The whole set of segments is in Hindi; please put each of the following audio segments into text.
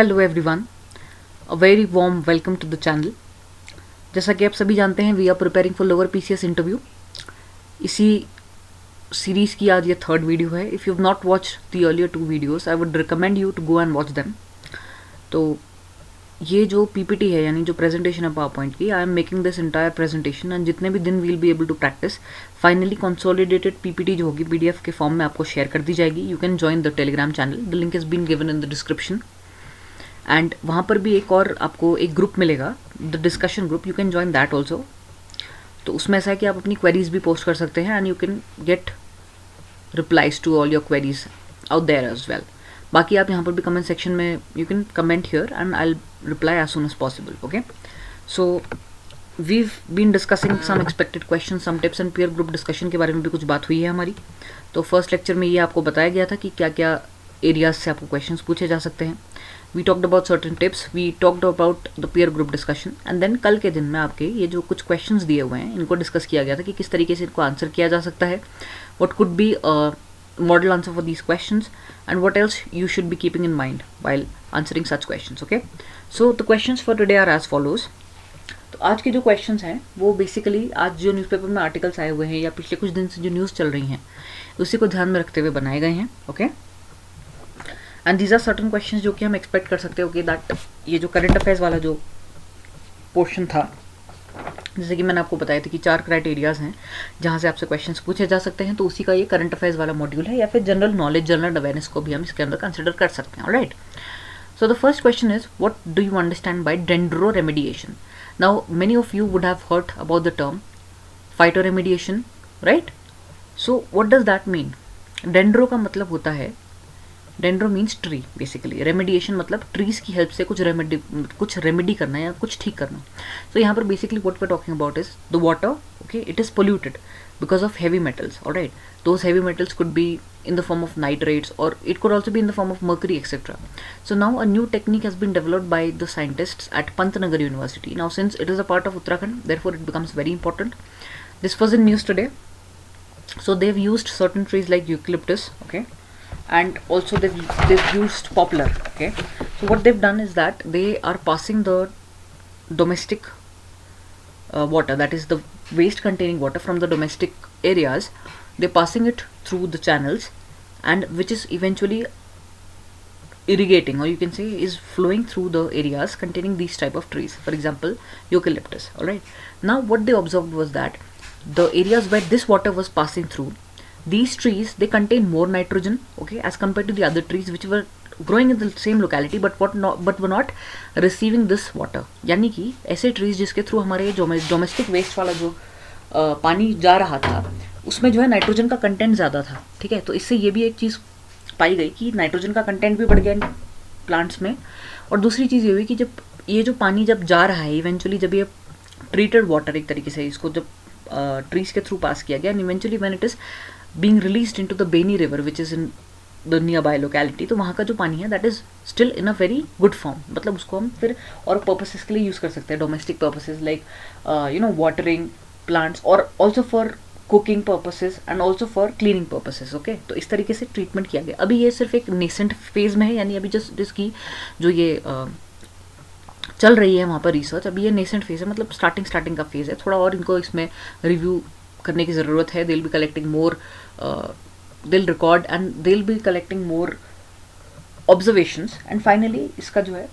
Hello everyone, a very warm welcome to the channel. जैसा कि आप सभी जानते हैं, we are preparing for lower PCS interview. इसी सीरीज़ की आज ये थर्ड वीडियो है। If you have not watch the earlier two videos, I would recommend you to go and watch them. तो ये जो पीपीटी है, यानी जो प्रेजेंटेशन है पावर पॉइंट की, I am making this entire presentation and जितने भी दिन we'll be able to practise, finally consolidated PPT जो होगी पीडीएफ के फॉर्म में आपको शेयर कर दी जाएगी। You can join the Telegram channel, the link is been given in the description. And वहाँ पर भी एक और आपको एक ग्रुप मिलेगा, the discussion group, you can join that also. तो उसमें ऐसा है कि आप अपनी क्वेरीज भी पोस्ट कर सकते हैं and you can get replies to all your queries out there as well. बाकी आप यहाँ पर भी कमेंट सेक्शन में you can comment here and I reply as soon as possible. Okay, so we've been discussing some expected question, some tips and peer group discussion के बारे में भी कुछ बात हुई है हमारी। तो फर्स्ट लेक्चर में ये आपको बताया गया था कि क्या क्या एरियाज से आपको क्वेश्चंस पूछे जा सकते हैं। We talked about certain tips, we talked about the peer group discussion and then कल के दिन में आपके ये जो कुछ क्वेश्चंस दिए हुए हैं इनको डिस्कस किया गया था कि किस तरीके से इनको आंसर किया जा सकता है, what could be model answer for these questions and what else you should be keeping in mind while answering such questions. Okay, so the questions for today are as follows. तो आज के जो क्वेश्चंस हैं वो बेसिकली आज जो न्यूज़पेपर में आर्टिकल्स आए हुए हैं या पिछले कुछ दिन से जो न्यूज़ चल रही हैं उसी को ध्यान में रखते हुए बनाए गए हैं। Okay, and these are certain questions जो कि हम एक्सपेक्ट कर सकते हो कि दैट ये जो करंट अफेयर्स वाला जो पोर्शन था, जैसे कि मैंने आपको बताया था कि 4 क्राइटेरियाज हैं जहाँ से आपसे क्वेश्चंस पूछे जा सकते हैं, तो उसी का ये करंट अफेयर्स वाला मॉड्यूल है, या फिर जनरल नॉलेज, जनरल अवेयरनेस को भी हम इसके अंदर कंसिडर कर सकते हैं। Alright, so the first question is what do you understand by dendro remediation. Now many of you would have heard about the term phyto remediation, right? So what does that mean? Dendro का मतलब होता है, dendro means tree basically, remediation मतलब ट्रीज की हेल्प से कुछ रेमेडी करना या कुछ ठीक करना। तो यहाँ पर basically what we are talking about is the water. Okay, it is polluted because of heavy metals. Alright, those heavy metals could be in the form of nitrates or it could also be in the form of mercury, etc. So now a new technique has been developed by the scientists at Pantnagar University. Now since it is a part of Uttarakhand, therefore it becomes very important. This was in news today. So they've used certain trees like eucalyptus, okay, and also they've used poplar. Okay, so what they've done is that they are passing the domestic water, that is the waste containing water from the domestic areas, they're passing it through the channels and which is eventually irrigating, or you can say is flowing through the areas containing these type of trees, for example eucalyptus. All right, now what they observed was that the areas where this water was passing through, these trees they contain more nitrogen, okay, as compared to the other trees which were growing in the same locality but were not receiving this water. यानी कि ऐसे trees जिसके थ्रू हमारे डोमेस्टिक वेस्ट वाला जो पानी जा रहा था उसमें जो है नाइट्रोजन का कंटेंट ज़्यादा था। ठीक है, तो इससे ये भी एक चीज़ पाई गई कि नाइट्रोजन का कंटेंट भी बढ़ गया इन प्लांट्स में। और दूसरी चीज़ ये हुई कि जब ये जो पानी जब जा रहा है इवेंचुअली, जब ये ट्रीटेड वाटर एक तरीके से इसको जब ट्रीज के थ्रू पास किया गया and eventually when it is being released into the Beni river which is in the nearby locality, तो वहाँ का जो पानी है that is still in a very good form. मतलब उसको हम फिर और पर्पसेस के लिए यूज़ कर सकते हैं, domestic purposes like watering plants और also for cooking purposes and also for cleaning purposes. Okay, तो इस तरीके से ट्रीटमेंट किया गया। अभी ये सिर्फ एक नेसेंट फेज में है, यानी अभी जस्ट इसकी जो ये चल रही है वहाँ पर रिसर्च, अभी ये नेसेंट फेज है, मतलब स्टार्टिंग का फेज है। थोड़ा और इनको इसमें रिव्यू करने की ज़रूरत है। They will be collecting more, they will record and they will be collecting more observations and finally इसका जो है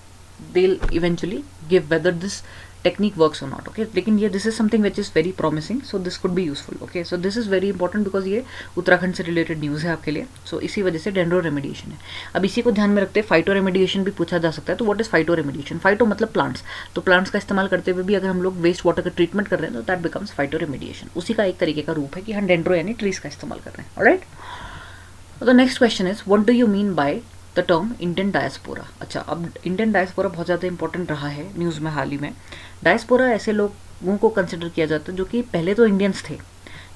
they will eventually give whether this technique works or not. Okay, लेकिन ये this is something which is very promising, so this could be useful. Okay, so this is very important because ये उत्तराखंड से related news है आपके लिए, so इसी वजह से डेंड्रो रेमेडिएशन है। अब इसी को ध्यान में रखते हैं फाइटो रेमेडिएशन भी पूछा जा सकता है। तो what is phyto remediation? Phyto मतलब प्लांट्स, तो प्लांट्स का इस्तेमाल करते हुए भी अगर हम लोग वेस्ट वाटर का ट्रीटमेंट कर रहे हैं तो दैट बिकम्स फाइटो रेमेडिएशन। उसी का एक तरीके का रूप है कि हम डेंड्रो यानी ट्रीज का इस्तेमाल कर रहे हैं। Alright, the next question is what do you mean by the term Indian diaspora. अच्छा, अब इंडियन डायस्पोरा बहुत ज़्यादा इंपॉर्टेंट रहा है न्यूज़ में हाल ही में। डायस्पोरा ऐसे लोगों को कंसिडर किया जाता है जो कि पहले तो इंडियंस थे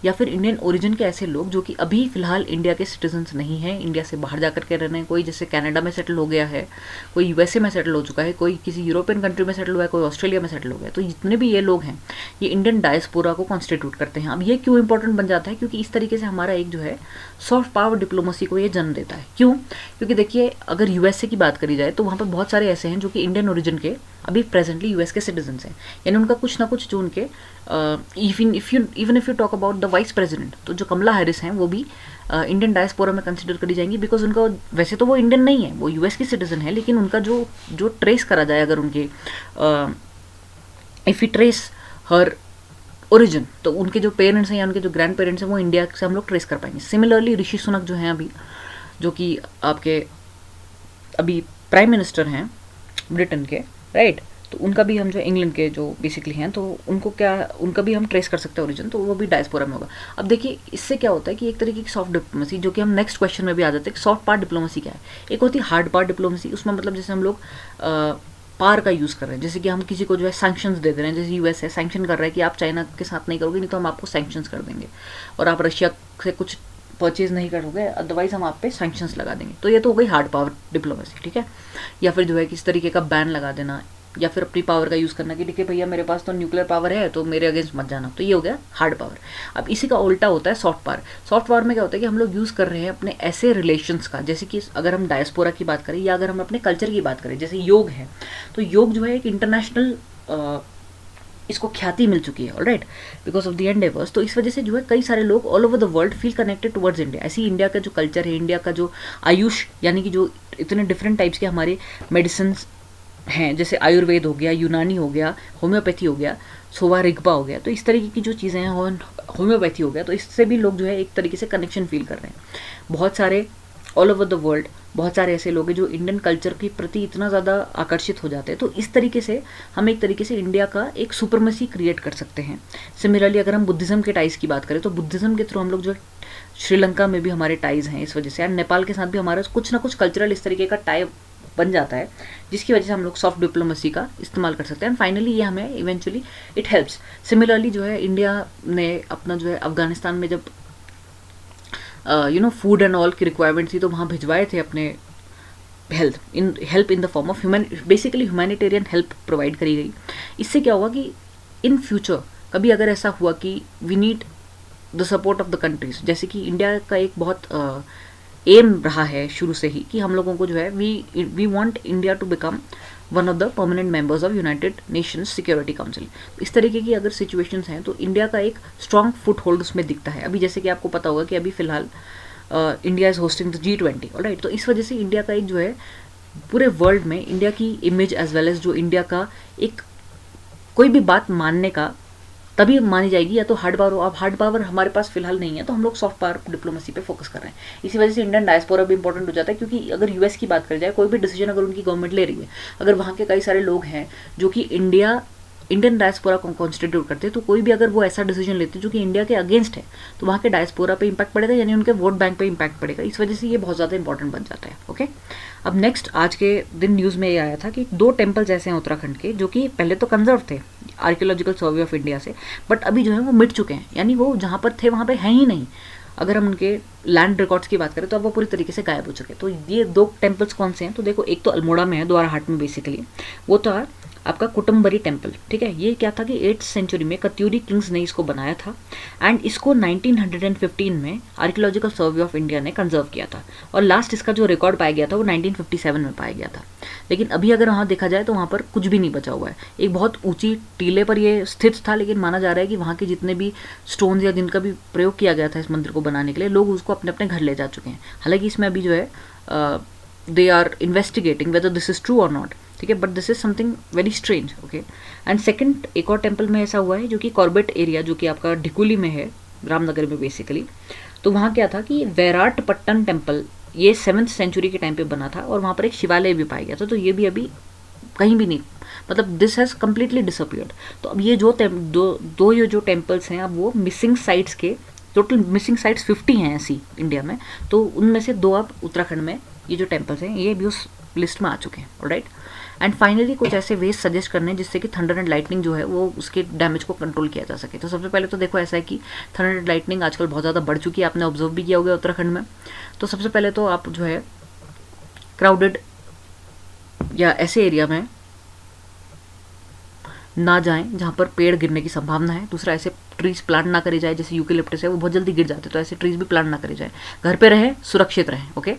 या फिर इंडियन ओरिजिन के ऐसे लोग जो कि अभी फिलहाल इंडिया के सिटीजन्स नहीं हैं, इंडिया से बाहर जाकर के रहने हैं। कोई जैसे कनाडा में सेटल हो गया है, कोई यूएसए में सेटल हो चुका है, कोई किसी यूरोपियन कंट्री में सेटल हुआ है, कोई ऑस्ट्रेलिया में सेटल हो गया। तो जितने भी ये लोग हैं ये इंडियन डायस्पोरा को कॉन्स्टिट्यूट करते हैं। अब ये क्यों इंपॉर्टेंट बन जाता है, क्योंकि इस तरीके से हमारा एक जो है सॉफ्ट पावर डिप्लोमेसी को ये जन्म देता है। क्यों? क्योंकि देखिए अगर यूएसए की बात करी जाए तो वहाँ पर बहुत सारे ऐसे हैं जो कि इंडियन ओरिजिन के अभी प्रेजेंटली यूएस के सिटीजन्स हैं, यानी उनका कुछ ना कुछ जो उनके even if you talk about the vice president, तो जो कमला हैरिस हैं वो भी इंडियन डायस्पोरा में कंसिडर करी जाएंगी, बिकॉज उनका वैसे तो वो इंडियन नहीं है, वो यूएस की सिटीजन है, लेकिन उनका जो जो ट्रेस करा जाए अगर उनके if you trace her origin, तो उनके जो पेरेंट्स हैं या उनके जो ग्रैंड पेरेंट्स हैं वो इंडिया से हम लोग ट्रेस कर पाएंगे। सिमिलरली ऋषि सुनक जो हैं अभी, जो कि आपके अभी प्राइम मिनिस्टर हैं ब्रिटेन के, राइट, तो उनका भी हम जो इंग्लैंड के जो बेसिकली हैं, तो उनको क्या, उनका भी हम ट्रेस कर सकते हैं ओरिजिन, तो वो भी डायस्पोरा में होगा। अब देखिए इससे क्या होता है कि एक तरीके की सॉफ्ट डिप्लोमेसी, जो कि हम नेक्स्ट क्वेश्चन में भी आ जाते हैं कि सॉफ्ट पार्ट डिप्लोमेसी क्या है। एक होती है हार्ड पार्ट डिप्लोमेसी, उसमें मतलब जैसे हम लोग पार का यूज़ कर रहे हैं, जैसे कि हम किसी को जो है सैंक्शंस दे दे रहे हैं, जैसे यूएस है सैंक्शन कर रहा है कि आप चाइना के साथ नहीं करोगे, नहीं तो हम आपको सैंक्शंस कर देंगे, और आप रशिया से कुछ परचेज नहीं करोगे, अदरवाइज हम आप पे सैंक्शंस लगा देंगे। तो ये तो हो गई हार्ड पावर डिप्लोमेसी, ठीक है। या फिर जो है किस तरीके का बैन लगा देना, या फिर अपनी पावर का यूज़ करना कि देखिए भैया मेरे पास तो न्यूक्लियर पावर है तो मेरे अगेंस्ट मत जाना, तो ये हो गया हार्ड पावर। अब इसी का उल्टा होता है सॉफ्ट पावर। सॉफ्ट पावर में क्या होता है कि हम लोग यूज़ कर रहे हैं अपने ऐसे रिलेशंस का, जैसे कि अगर हम डायस्पोरा की बात करें या अगर हम अपने कल्चर की बात करें, जैसे योग है, तो योग जो है एक इंटरनेशनल इसको ख्याति मिल चुकी है, alright, because of the endeavours. तो इस वजह से जो है कई सारे लोग all over the world feel connected towards India. ऐसी इंडिया का जो कल्चर है, इंडिया का जो आयुष, यानी कि जो इतने डिफरेंट टाइप्स के हमारे मेडिसिन हैं, जैसे आयुर्वेद हो गया, यूनानी हो गया, होम्योपैथी हो गया, सोवा रिग्पा हो गया, तो इस तरीके की जो चीज़ें हैं, होम्योपैथी हो गया, तो इससे भी लोग जो है एक तरीके से कनेक्शन फील कर रहे हैं। बहुत सारे ऑल ओवर द वर्ल्ड बहुत सारे ऐसे लोग हैं जो इंडियन कल्चर के प्रति इतना ज़्यादा आकर्षित हो जाते हैं। तो इस तरीके से हम एक तरीके से इंडिया का एक सुपरमेसी क्रिएट कर सकते हैं। सिमिलरली अगर हम बुद्धिज़्म के टाइज़ की बात करें, तो बुद्धिज़्म के थ्रू हम लोग जो श्रीलंका में भी हमारे टाइज़ हैं इस वजह से, एंड नेपाल के साथ भी हमारा कुछ ना कुछ कल्चरल इस तरीके का टाई बन जाता है, जिसकी वजह से हम लोग सॉफ्ट डिप्लोमेसी का इस्तेमाल कर सकते हैं। एंड फाइनली ये हमें इवेंचुअली इट हेल्प्स। सिमिलरली जो है इंडिया ने अपना जो है अफगानिस्तान में जब फूड एंड ऑल की रिक्वायरमेंट थी, तो वहाँ भिजवाए थे अपने help in the form of basically humanitarian help provide करी गई। इससे क्या हुआ कि इन फ्यूचर कभी अगर ऐसा हुआ कि we need the support of the countries, जैसे कि इंडिया का एक बहुत एम रहा है शुरू से ही कि हम लोगों को जो है we want India to become one of the permanent members of United Nations Security Council. इस तरीके की अगर सिचुएशंस हैं तो इंडिया का एक स्ट्रॉन्ग फुट होल्ड उसमें दिखता है। अभी जैसे कि आपको पता होगा कि अभी फिलहाल India is hosting the G20, alright, तो इस वजह से इंडिया का एक जो है पूरे वर्ल्ड में इंडिया की इमेज एज वेल एज जो इंडिया का एक कोई भी बात मानने का तभी मानी जाएगी या तो हार्ड पावर हो। अब हार्ड पावर हमारे पास फिलहाल नहीं है, तो हम लोग सॉफ्ट पावर डिप्लोमेसी पे फोकस कर रहे हैं। इसी वजह से इंडियन डायस्पोरा भी इंपॉर्टेंट हो जाता है, क्योंकि अगर यूएस की बात करी जाए, कोई भी डिसीजन अगर उनकी गवर्नमेंट ले रही है, अगर वहाँ के कई सारे लोग हैं जो कि इंडियन डायस्पोरा को कॉन्स्टिट्यूट करते हैं, तो कोई भी अगर वो ऐसा डिसीजन लेते हैं जो कि इंडिया के अगेंस्ट है, तो वहाँ के डायस्पोरा पे इंपैक्ट पड़ेगा, यानी उनके वोट बैंक पे इंपैक्ट पड़ेगा। इस वजह से ये बहुत ज़्यादा इंपॉर्टेंट बन जाता है। ओके, अब नेक्स्ट आज के दिन न्यूज़ में ये आया था कि 2 टेम्पल्स ऐसे हैं उत्तराखंड के जो कि पहले तो कंजर्व थे आर्कियोलॉजिकल सर्वे ऑफ इंडिया से, बट अभी जो है वो मिट चुके हैं, यानी वो जहाँ पर थे वहाँ पे हैं ही नहीं। अगर हम उनके लैंड रिकॉर्ड्स की बात करें तो अब वो पूरी तरीके से गायब हो चुके हैं। तो ये 2 टेम्पल्स कौन से हैं, तो देखो एक तो अल्मोड़ा में है, द्वाराहाट में बेसिकली, वो था आपका कुटुम्बरी टेम्पल, ठीक है। ये क्या था कि 8th सेंचुरी में कत्यूरी किंग्स ने इसको बनाया था, एंड इसको 1915 में आर्कियोलॉजिकल सर्वे ऑफ इंडिया ने कंजर्व किया था, और लास्ट इसका जो रिकॉर्ड पाया गया था वो 1957 में पाया गया था। लेकिन अभी अगर वहाँ देखा जाए तो वहाँ पर कुछ भी नहीं बचा हुआ है। एक बहुत ऊंची टीले पर ये स्थित था, लेकिन माना जा रहा है कि वहाँ के जितने भी स्टोन्स या जिनका भी प्रयोग किया गया था इस मंदिर को बनाने के लिए, लोग उसको अपने अपने घर ले जा चुके हैं। हालांकि इसमें अभी जो है they are investigating whether this is true और नॉट, ठीक है, but this is something very strange. Okay, and second एक और टेम्पल में ऐसा हुआ है जो कि कॉर्बेट एरिया, जो कि आपका ढिकुली में है, रामनगर में बेसिकली। तो वहाँ क्या था कि वैराटपट्टन टेम्पल, ये 7th सेंचुरी के टाइम पे बना था, और वहाँ पर एक शिवालय भी पाया गया था। तो ये भी अभी कहीं भी नहीं, मतलब दिस हैज़ कम्प्लीटली डिसअपियर्ड। तो अब ये जो दो ये जो टेम्पल्स हैं, अब वो मिसिंग साइट्स के, टोटल मिसिंग साइट्स 50 हैं ऐसी इंडिया में, तो उनमें से 2 अब उत्तराखंड में ये जो टेम्पल्स हैं ये भी उस लिस्ट में आ चुके हैं, ऑलराइट। एंड फाइनली कुछ ऐसे वेज सजेस्ट करने जिससे कि थंडर एंड लाइटनिंग जो है वो उसके डैमेज को कंट्रोल किया जा सके। तो सबसे पहले तो देखो ऐसा है कि थंडर एंड लाइटनिंग आजकल बहुत ज़्यादा बढ़ चुकी है, आपने ऑब्जर्व भी किया होगा उत्तराखंड में। तो सबसे पहले तो आप जो है क्राउडेड या ऐसे एरिया में ना जाएं जहाँ पर पेड़ गिरने की संभावना है। दूसरा, ऐसे ट्रीज प्लांट ना करे जाए, जैसे यूकेलिप्टस है वो बहुत जल्दी गिर जाते हैं, तो ऐसे ट्रीज भी प्लांट ना करे जाए। घर पे रहें, सुरक्षित रहें, ओके।